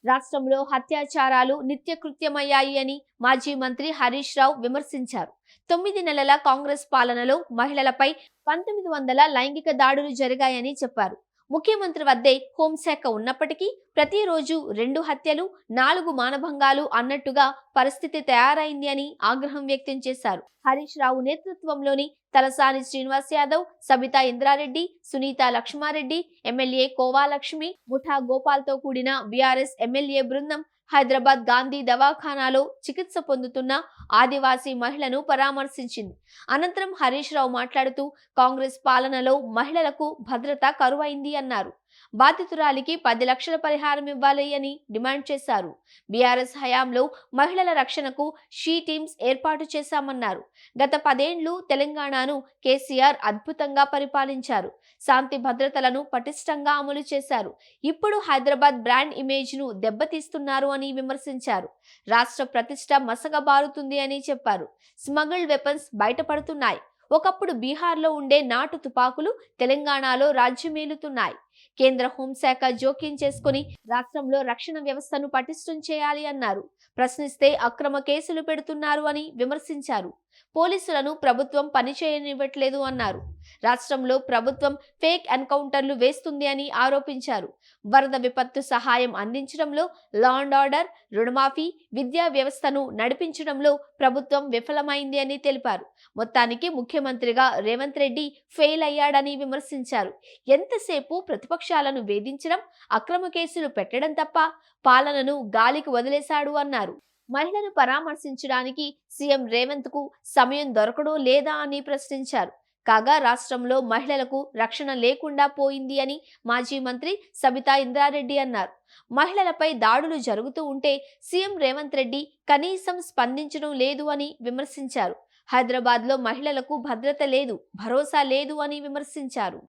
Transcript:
రాష్ట్రంలో హత్యాచారాలు నిత్యకృత్యమయ్యాయి అని మాజీ మంత్రి హరీష్ రావు విమర్శించారు. 9 నెలల కాంగ్రెస్ పాలనలో మహిళలపై 1900 లైంగిక దాడులు జరిగాయని చెప్పారు. ముఖ్యమంత్రి వద్దే హోంశాఖ ఉన్నప్పటికీ ప్రతిరోజు 2 హత్యలు, 4 మానభంగాలు అన్నట్టుగా పరిస్థితి తయారైంది అని ఆగ్రహం వ్యక్తం చేశారు. హరీష్ రావు నేతృత్వంలోని తలసాని శ్రీనివాస్ యాదవ్, సబితా ఇంద్రారెడ్డి, సునీత లక్ష్మారెడ్డి, ఎమ్మెల్యే కోవాలక్ష్మి, ముఠా గోపాల్తో కూడిన బీఆర్ఎస్ ఎమ్మెల్యే బృందం హైదరాబాద్ గాంధీ దవాఖానాలో చికిత్స పొందుతున్న ఆదివాసీ మహిళను పరామర్శించింది. అనంతరం హరీష్ రావు మాట్లాడుతూ కాంగ్రెస్ పాలనలో మహిళలకు భద్రత కరువైంది అన్నారు. బాధితురాలికి 10 లక్షల పరిహారం ఇవ్వాలి అని డిమాండ్ చేశారు. బీఆర్ఎస్ హయాంలో మహిళల రక్షణకు షీ టీమ్స్ ఏర్పాటు చేశామన్నారు. గత 10 ఏళ్లు తెలంగాణను కేసీఆర్ అద్భుతంగా పరిపాలించారు. శాంతి భద్రతలను పటిష్టంగా అమలు చేశారు. ఇప్పుడు హైదరాబాద్ బ్రాండ్ ఇమేజ్ ను దెబ్బతీస్తున్నారు అని విమర్శించారు. రాష్ట్ర ప్రతిష్ట మసకబారుతుంది అని చెప్పారు. స్మగుల్డ్ వెపన్స్ బయటపడుతున్నాయి. ఒకప్పుడు బీహార్లో ఉండే నాటు తుపాకులు తెలంగాణలో రాజ్యమేలుతున్నాయి. కేంద్ర హోంశాఖ జోక్యం చేసుకుని రాష్ట్రంలో రక్షణ వ్యవస్థను పటిష్టం చేయాలి అన్నారు. ప్రశ్నిస్తే అక్రమ కేసులు పెడుతున్నారు అని విమర్శించారు. పోలీసులను ప్రభుత్వం పనిచేయనివ్వట్లేదు అన్నారు. రాష్ట్రంలో ప్రభుత్వం ఫేక్ ఎన్కౌంటర్లు వేస్తుంది అని ఆరోపించారు. వరద విపత్తు సహాయం అందించడంలో, లా అండ్ ఆర్డర్, రుణమాఫీ, విద్యా వ్యవస్థను నడిపించడంలో ప్రభుత్వం విఫలమైంది అని తెలిపారు. మొత్తానికి ముఖ్యమంత్రిగా రేవంత్ రెడ్డి ఫెయిల్ అయ్యాడని విమర్శించారు. ఎంతసేపు ప్రతిపక్షాలను వేధించడం, అక్రమ కేసులు పెట్టడం తప్ప పాలనను గాలికి వదిలేశాడు అన్నారు. మహిళను పరామర్శించడానికి సీఎం రేవంత్ కు సమయం దొరకడో లేదా అని ప్రశ్నించారు. కాగా రాష్ట్రంలో మహిళలకు రక్షణ లేకుండా పోయింది అని మాజీ మంత్రి సబితా ఇంద్రారెడ్డి అన్నారు. మహిళలపై దాడులు జరుగుతూ ఉంటే సీఎం రేవంత్ రెడ్డి కనీసం స్పందించడం లేదు అని విమర్శించారు. హైదరాబాద్లో మహిళలకు భద్రత లేదు, భరోసా లేదు అని విమర్శించారు.